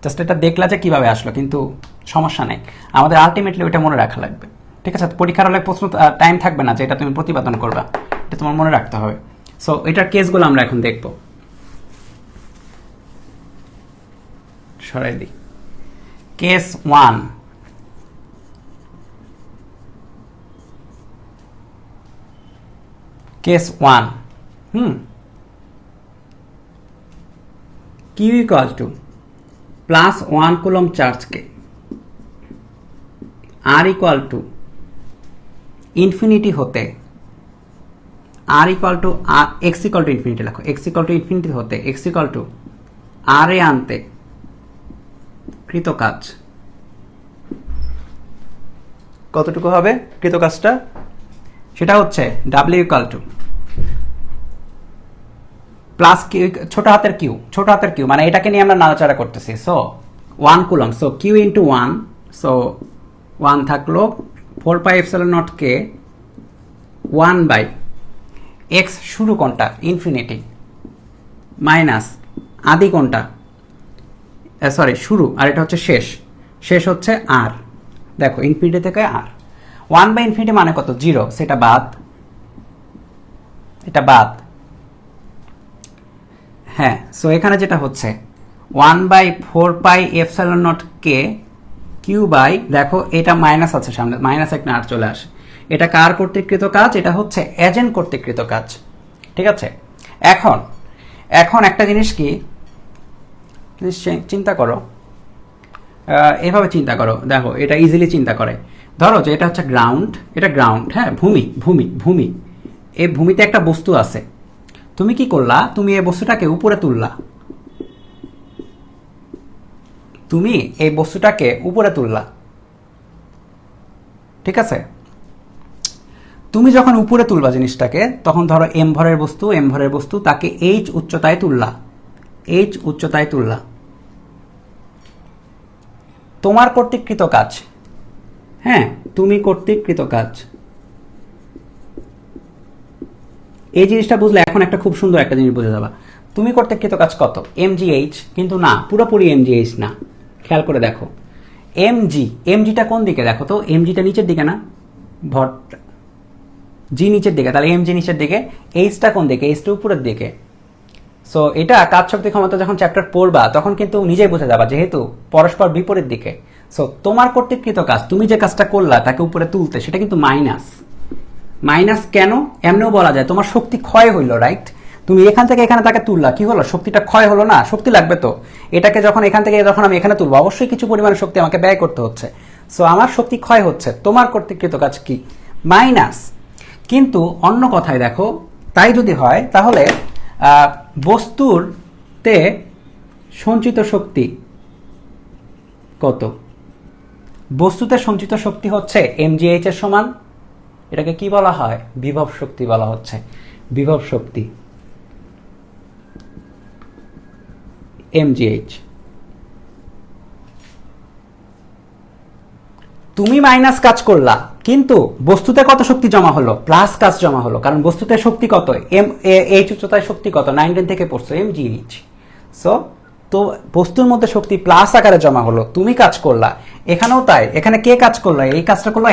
Just এটা দেখলা যে কিভাবে আসলো, কিন্তু সমস্যা নেই, আমাদের আলটিমেটলি ওইটা মনে রাখা লাগবে। ঠিক আছে, পরীক্ষার হলে প্রশ্ন টাইম থাকবে না যে এটা তুমি প্রতিপাদন করবা, এটা তোমার মনে রাখতে হবে। সো এটার কেসগুলো আমরা এখন দেখব। সরাই দিই। Case 1, case 1, Q equal to plus 1 coulomb charge के R equal to infinity होते, R equal to x equal to infinity लिखो, x equal to infinity होते x equal to R ए आनते কৃত কাজ কতটুকু হবে? কৃত কাজটা সেটা হচ্ছে W equal to plus q, ছোট হাতের কিউ মানে এটাকে নিয়ে আমরা নাড়াচাড়া করতেছি। So 1 coulomb, so q into 1, so 1 থাকলো 4 pi epsilon naught k 1 by x শুরু কোনটা? ইনফিনিটি, মাইনাস আদি কোনটা? সরি শুরু, আর এটা হচ্ছে শেষ হচ্ছে আর। দেখো ইনফিনিটি থেকে আর, 1 বাই ইনফিনিটি মানে কত? 0, সেটা বাদ, এটা বাদ। হ্যাঁ, সো এখানে যেটা হচ্ছে 1 by 4 pi epsilon naught k q by, দেখো এটা মাইনাস আছে সামনে, মাইনাস একটা আর চলে আসে। এটা কার কর্তৃকৃত কাজ? এটা হচ্ছে এজেন্ট কর্তৃকৃত কাজ। ঠিক আছে, এখন একটা জিনিস কি চিন্তা করো, এভাবে চিন্তা করো, দেখো এটা ইজিলি চিন্তা করে। ধরো যে এটা হচ্ছে গ্রাউন্ড, এটা গ্রাউন্ড, হ্যাঁ, ভূমি, এই ভূমিতে একটা বস্তু আছে, তুমি কি করলা? তুমি এই বস্তুটাকে উপরে তুললা, ঠিক আছে? তুমি যখন উপরে তুলবা জিনিসটাকে, তখন ধরো এম ভরের বস্তু তাকে এইচ উচ্চতায় তুললা, তোমার কর্তৃকৃত কাজ, হ্যাঁ, তুমি কর্তৃকৃত কাজ। এই জিনিসটা বুঝলে এখন একটা খুব সুন্দর একটা জিনিস বুঝে যাবা। তুমি কর্তৃকৃত কাজ কত? mgh, কিন্তু না, পুরোপুরি mgh না, খেয়াল করে দেখো mgটা কোন দিকে? দেখো তো, mgটা নিচের দিকে না, ভর জি নিচের দিকে, তাহলে mg নিচের দিকে, এইচটা কোন দিকে? এইচটা উপরের দিকে। সো এটা কাজ শক্তি ক্ষমতা যখন চ্যাপ্টার পড়বা তখন কিন্তু নিজেই বুঝে যাবা, যেহেতু পরস্পর বিপরীত দিকে। সো তোমার কর্তৃকৃত কাজ, তুমি যে কাজটা করলা তাকে উপরে তুলতে, সেটা কিন্তু মাইনাস কেন? এমনিও বলা যায় তোমার শক্তি ক্ষয় হইলো, রাইট? তুমি এখান থেকে এখানে তাকে তুললা, কি হলো? শক্তিটা ক্ষয় হলো না? শক্তি লাগবে তো, এটাকে যখন এখান থেকে যখন আমি এখানে তুলবো, অবশ্যই কিছু পরিমাণে শক্তি আমাকে ব্যয় করতে হচ্ছে। সো আমার শক্তি ক্ষয় হচ্ছে, তোমার কর্তৃকৃত কাজ কি? মাইনাস। কিন্তু অন্য কথায় দেখো, তাই যদি হয় তাহলে বস্তুরতে সঞ্চিত শক্তি কত? বস্তুতে সঞ্চিত শক্তি হচ্ছে mgh এর সমান। এটাকে কি বলা হয়? বিভব শক্তি বলা হচ্ছে, বিভব শক্তি mgh। তুমি মাইনাস কাজ করলা, কিন্তু বস্তুতে কত শক্তি জমা হলো? প্লাস কাজ জমা হলো, কারণ বস্তুতে শক্তি কত? এইচ উচ্চতায় শক্তি কত? 9 থেকে পড়ছো, mgh। সো তো বস্তুর মধ্যে শক্তি প্লাস আকারে জমা হলো, তুমি কাজ করলা, এখানেও তাই। এখানে কে কাজ করলো? এই কাজটা করলো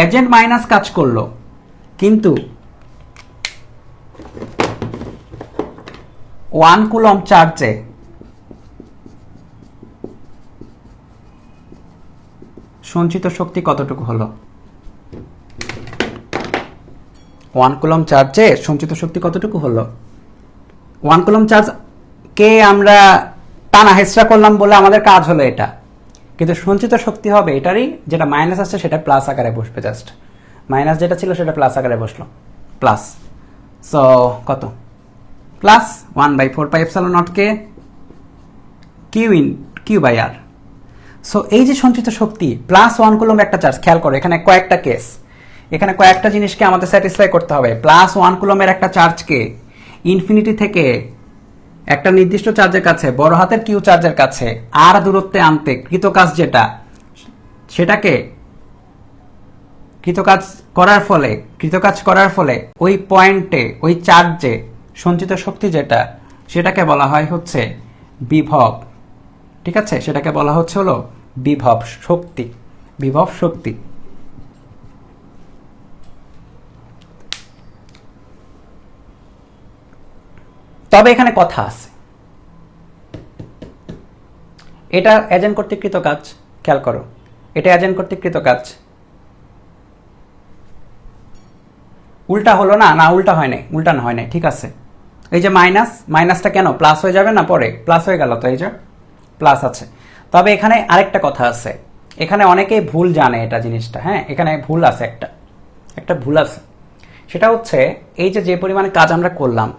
এজেন্ট মাইনাস কাজ করলো, কিন্তু 1 কুলম চার্জে সঞ্চিত শক্তি কতটুকু হলো? 1 কুলম চার্জে সঞ্চিত শক্তি কতটুকু হলো? 1 কুলম চার্জ কে আমরা টানা হেসরা করলাম বলে আমাদের কাজ হলো এটা, কিন্তু সঞ্চিত শক্তি হবে এটারই, যেটা মাইনাস আসছে সেটা প্লাস আকারে বসবে, জাস্ট মাইনাস যেটা ছিল সেটা প্লাস আকারে বসলো, প্লাস। সো কত? Plus 1 by 4 pi epsilon naught k q by r. So এই যে সঞ্চিত শক্তি প্লাস 1 কুলম একটা চার্জ, খেয়াল করো এখানে কয়েকটা কেস, এখানে কয়েকটা জিনিসকে আমাদের স্যাটিসফাই করতে হবে। প্লাস 1 কুলমের একটা চার্জকে ইনফিনিটি থেকে একটা নির্দিষ্ট চার্জের কাছে, বড় হাতের কিউ চার্জের কাছে আর দূরত্বে আনতে কৃতকাজ যেটা, সেটাকে কৃতকাজ করার ফলে ওই পয়েন্টে ওই চার্জে সঞ্চিত শক্তি যেটা, সেটাকে বলা হয় হচ্ছে বিভব ঠিক আছে, সেটাকে বলা হচ্ছে হলো বিভব শক্তি। বিভব শক্তি। তবে এখানে কথা আছে, এটা এজেন্ট কর্তৃকৃত কাজ, খেয়াল করো, এটা এজেন্ট কর্তৃকৃত কাজ। উল্টা হলো না? না, উল্টা হয় নাই, উল্টা হয় নাই, ঠিক আছে। এই যে মাইনাস, মাইনাসটা কেন প্লাস হয়ে যাবে না? পরে প্লাস হয়ে গেল, তো এই যে প্লাস আছে। তবে এখানে আরেকটা কথা আছে, এখানে অনেকেই ভুল জানে এটা জিনিসটা, হ্যাঁ, এখানে ভুল আছে, একটা ভুল আছে। সেটা হচ্ছে এই যে পরিমাণে কাজ আমরা করলাম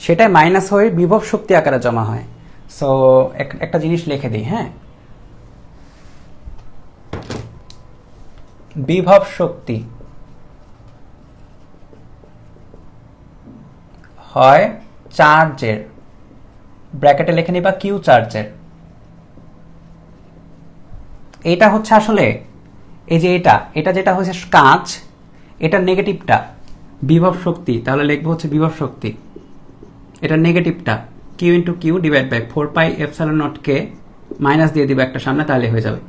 সেটাই মাইনাস হয়ে বিভব শক্তি আকারে জমা হয়। সো একটা জিনিস লিখে দিই, হ্যাঁ, বিভব শক্তি হয় চার্জের, ব্র্যাকেটে লিখে নিবা কিউ চার্জের। এটা হচ্ছে আসলে এই যে এটা যেটা হচ্ছে কাজ, এটা নেগেটিভটা বিভব শক্তি, তাহলে লিখবো হচ্ছে বিভব শক্তি। এটা নেগেটিভটা Q into Q divide by 4πε0k, minus দিয়ে দিবা একটা সামনে, তাহলে হয়ে যাবে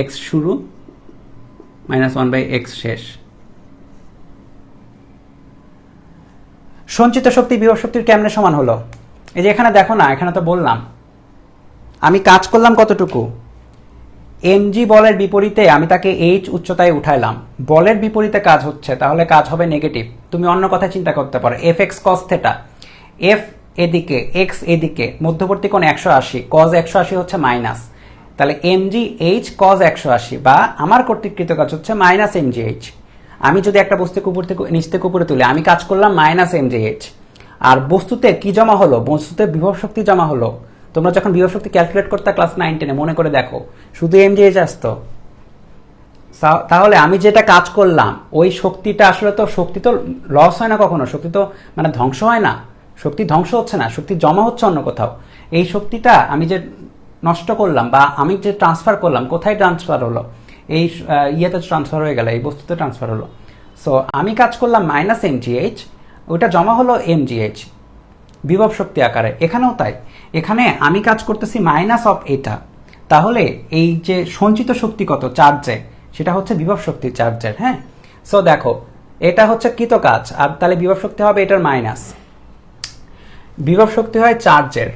এক্স শুরু -1/x শেষ। সঞ্চিত শক্তি বিভব শক্তির কেমনে সমান হলো? এই যে এখানে দেখো না, এখানে তো বললাম আমি কাজ করলাম কতটুকু, mg বলের বিপরীতে আমি তাকে h উচ্চতায় উঠাইলাম, বলের বিপরীতে কাজ হচ্ছে, তাহলে কাজ হবে নেগেটিভ। তুমি অন্য কথা চিন্তা করতে পারো, fx cos θ, f এদিকে x এদিকে, মধ্যবর্তী কোণ 180, cos 180 হচ্ছে মাইনাস, তাহলে mg h cos 180, বা আমার কর্তৃকৃত কাজ হচ্ছে মাইনাস mg h। আমি যদি একটা বস্তু উপর থেকে নিচ থেকে উপরে তুলি, আমি কাজ করলাম মাইনাস mg h, আর বস্তুতে কি জমা হলো? বস্তুতে বিভব শক্তি জমা হলো। তোমরা যখন বিভব শক্তি ক্যালকুলেট করতে ক্লাস 9-10-এ মনে করে দেখো, শুধু mgh আসতো। তাহলে আমি যেটা কাজ করলাম ওই শক্তিটা আসলে তো, শক্তি তো লস হয় না কখনো, শক্তি তো মানে ধ্বংস হয় না, শক্তি ধ্বংস হচ্ছে না, শক্তি জমা হচ্ছে অন্য কোথাও। এই শক্তিটা আমি যে নষ্ট করলাম বা আমি যে ট্রান্সফার করলাম, কোথায় ট্রান্সফার হলো? এই ইয়েতে ট্রান্সফার হয়ে গেল, এই বস্তুতে ট্রান্সফার হলো। সো আমি কাজ করলাম মাইনাস mgh, ওইটা জমা হলো mgh বিভব শক্তি আকারে। এখানেও তাই, এখানে আমি কাজ করতেছি মাইনাস অফ এটা, তাহলে এই যে সঞ্চিত শক্তি কত চার্জে, সেটা হচ্ছে বিভব শক্তি চার্জের, হ্যাঁ। সো দেখো এটা হচ্ছে কৃত কাজ, আর তাহলে বিভব শক্তি হবে এটার মাইনাস, বিভব শক্তি হয় চার্জের।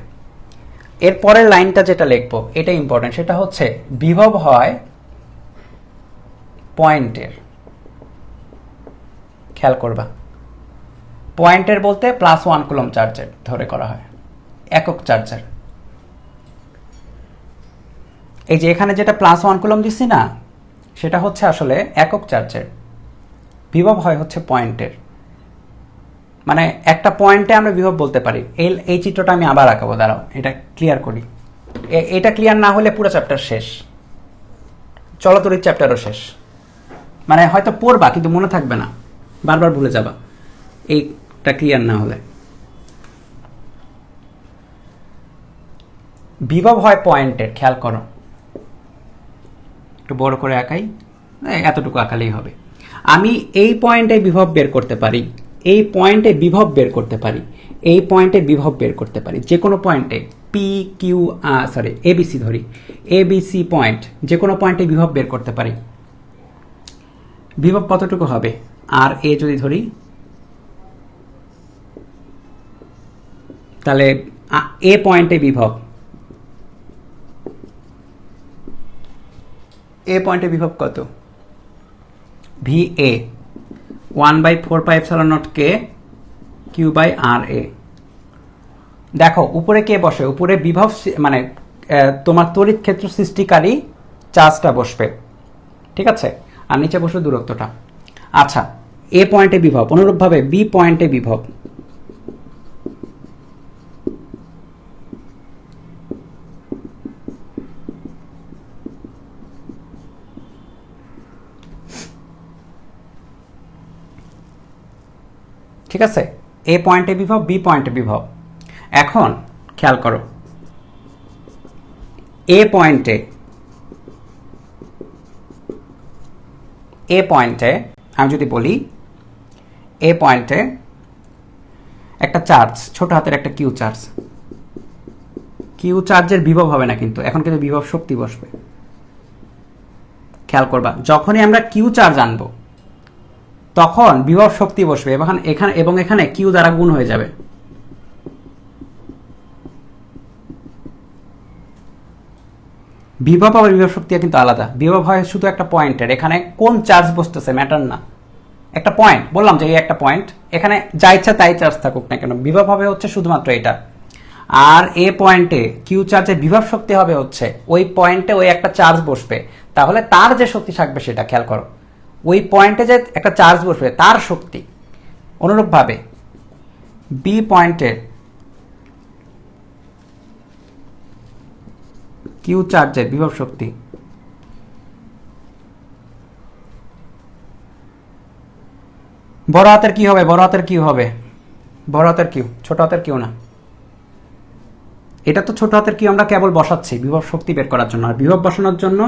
এর পরের লাইনটা যেটা লিখবো এটা ইম্পর্টেন্ট, সেটা হচ্ছে বিভব হয় পয়েন্টের। খেয়াল করবা, পয়েন্টের বলতে +1 কুলম্ব চার্জের ধরে করা হয়, একক চার্জের। এই যে এখানে যেটা +1 কুলম্ব দিচ্ছি না, সেটা হচ্ছে আসলে একক চার্জের, বিভব হয় হচ্ছে পয়েন্টের। মানে একটা পয়েন্টে আমরা বিভব বলতে পারি। এই চিত্রটা আমি আবার আঁকাবো, দাঁড়াও এটা ক্লিয়ার করি। এটা ক্লিয়ার না হলে পুরো চ্যাপ্টার শেষ, চলতরিৎ চ্যাপ্টারও শেষ। মানে হয়তো পড়বা কিন্তু মনে থাকবে না, বারবার ভুলে যাবা এইটা ক্লিয়ার না হলে। বিভব হয় পয়েন্টের, খেয়াল করো, একটু বড় করে আঁকাই, এতটুকু আঁকালেই হবে। আমি এই পয়েন্টে বিভব বের করতে পারি, এই পয়েন্টে বিভব বের করতে পারি, এই পয়েন্টে বিভব বের করতে পারি, যে কোনো পয়েন্টে এবিসি ধরি, এবিসি পয়েন্ট, যে কোনো পয়েন্টে বিভব বের করতে পারি। বিভব কতটুকু হবে? আর এ যদি ধরি, তাহলে এ পয়েন্টে বিভব, এ পয়েন্টে বিভব কত? VA 1/4πε0k Q/RA। দেখো উপরে কে বসে? উপরে বিভব মানে তোমার তড়িৎ ক্ষেত্র সৃষ্টিকারী চার্জটা বসবে, ঠিক আছে, আর নিচে বসবে দূরত্বটা। আচ্ছা, এ পয়েন্টে বিভব, অনুরূপভাবে বি পয়েন্টে বিভব, ঠিক আছে, এ পয়েন্টে বিভব, বি পয়েন্টে বিভব। এখন খেয়াল করো, এ পয়েন্টে আমি যদি বলি, এ পয়েন্টে একটা চার্জ, ছোট হাতের একটা কিউ চার্জ, কিউ চার্জের বিভব হবে না, কিন্তু এখন কিন্তু বিভব শক্তি বসবে। খেয়াল করবা, যখনই আমরা কিউ চার্জ আনবো তখন বিভব শক্তি বসবে এবং এখানে কিউ দ্বারা গুণ হয়ে যাবে। বিভব আর বিভব শক্তি কিন্তু আলাদা। বিভব হয় শুধু একটা পয়েন্টের, এখানে কোন চার্জ বসতেছে ম্যাটার না, একটা পয়েন্ট বললাম যে এই একটা পয়েন্ট, এখানে যা ইচ্ছা তাই চার্জ থাকুক না কেন, বিভব হবে হচ্ছে শুধুমাত্র এটা। আর এ পয়েন্টে কিউ চার্জের বিভব শক্তি হবে হচ্ছে ওই পয়েন্টে ওই একটা চার্জ বসবে, তাহলে তার যে শক্তি থাকবে সেটা খেয়াল করো, ওই পয়েন্টে যে একটা চার্জ বসবে তার শক্তি। অনুরূপভাবে বি পয়েন্টের কিউ চার্জের বিভব শক্তি বড় হাতের কি হবে, বড় হাতের কিউ হবে, বড় হাতের কিউ, ছোট হাতের কিউ না। এটা তো ছোট হাতের কিউ আমরা কেবল বসাচ্ছি বিভব শক্তি বের করার জন্য। আর বিভব বসানোর জন্য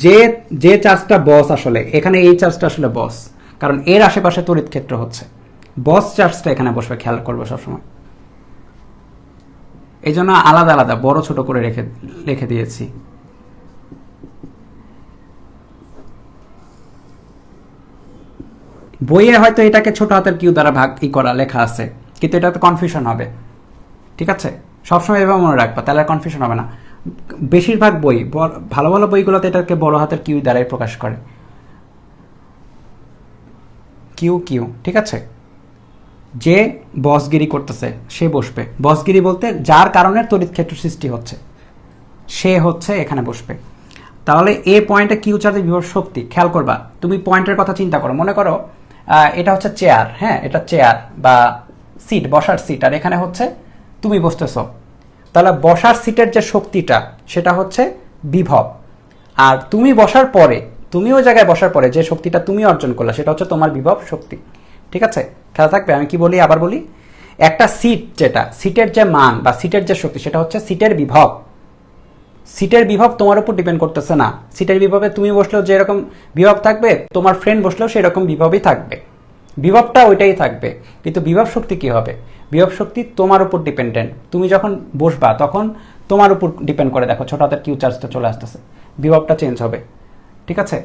যে যে চার্জটা বস, আসলে এখানে এই চার্জটা আসলে বস, কারণ এর আশেপাশে তড়িৎ ক্ষেত্র হচ্ছে, বস চার্জটা এখানে বসবে, খেয়াল করবো সবসময়। এই জন্য আলাদা আলাদা বড় ছোট করে রেখে দিয়েছি। বইয়ে হয়তো এটাকে ছোট হাতের কিউ দ্বারা ভাগ করা লেখা আছে, কিন্তু এটা তো কনফিউশন হবে, ঠিক আছে? সবসময় এভাবে মনে রাখবা, তাহলে আর কনফিউশন হবে না। বেশিরভাগ বই, ভালো ভালো বইগুলোতে এটাকে বড় হাতের কিউ দ্বারাই প্রকাশ করে, কিউ কিউ, ঠিক আছে? যে বসগিরি করতেছে সে বসবে, বসগিরি বলতে যার কারণে তড়িৎ ক্ষেত্র সৃষ্টি হচ্ছে সে হচ্ছে এখানে বসবে। তাহলে এ পয়েন্টে কিউ চার্জের বিভব শক্তি, খেয়াল করবা, তুমি পয়েন্টের কথা চিন্তা করো, মনে করো এটা হচ্ছে চেয়ার, হ্যাঁ এটা চেয়ার বা সিট, বসার সিট, আর এখানে হচ্ছে তুমি বসতেছ, তাহলে বসার সিটের যে শক্তিটা সেটা হচ্ছে বিভব। আর তুমি বসার পরে, তুমি ওই জায়গায় বসার পরে যে শক্তিটা তুমি অর্জন করলে সেটা হচ্ছে তোমার বিভব শক্তি, ঠিক আছে? খেয়াল থাকবে, আমি কি বলি আবার বলি, একটা সিট, যেটা সিটের যে মান বা সিটের যে শক্তি সেটা হচ্ছে সিটের বিভব। সিটের বিভব তোমার উপর ডিপেন্ড করতেছে না, সিটের বিভবে তুমি বসলেও যেরকম বিভব থাকবে তোমার ফ্রেন্ড বসলেও সেরকম বিভবই থাকবে, বিভবটা ওইটাই থাকবে। কিন্তু বিভব শক্তি কি হবে, বিভব শক্তি তোমার উপর ডিপেন্ডেন্ট, তুমি যখন বসবা তখন তোমার উপর ডিপেন্ড করে, দেখো ছোট হাতের কিউ চার্জটা চলে আসতেছে, বিভবটা চেঞ্জ হবে, ঠিক আছে?